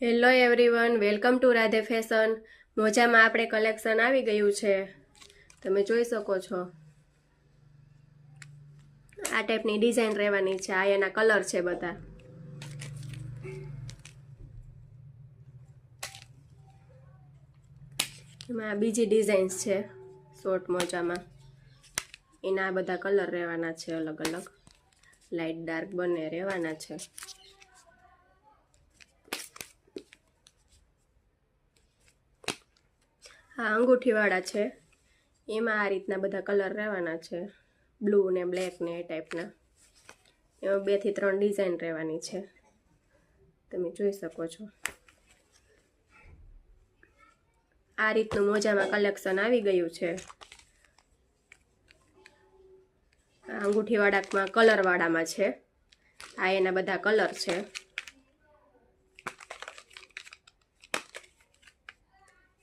Hello everyone, welcome to Radhe fashion. મોજામાં આપણે collection આવી ગયું છે, તમે જોઈ શકો છો. આ ટાઈપની ડિઝાઇન રહેવાની છે. આ એના કલર છે બધા. એમાં બીજી ડિઝાઇન્સ છે શોર્ટ મોજામાં. એના આ બધા કલર રહેવાના છે, અલગ અલગ લાઇટ ડાર્ક બંને રહેવાના છે. આ અંગૂઠીવાળા છે, એમાં આ રીતના બધા કલર રહેવાના છે, બ્લુ ને બ્લેક ને એ ટાઈપના. એમાં 2 થી 3 ડિઝાઇન રહેવાની છે, તમે જોઈ શકો છો. આ રીતનું મોજામાં કલેક્શન આવી ગયું છે. અંગૂઠીવાળામાં કલરવાળામાં છે. આ એના બધા કલર છે.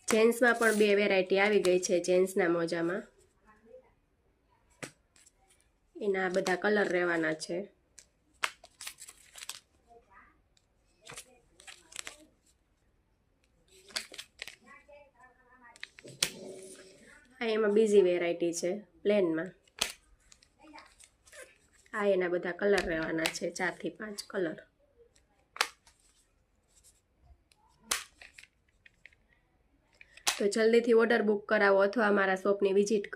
જેન્ટ્સમાં પણ 2 વેરાયટી આવી ગઈ છે. જેન્ટ્સના મોજામાં એના બધા કલર રહેવાના છે. આ એમાં બીજી વેરાયટી છે પ્લેનમાં. આ એના બધા કલર રહેવાના છે, 4 થી 5 કલર. તો જલ્દીથી ઓર્ડર બુક કરાવો અથવા અમારા શોપની વિઝિટ કરો.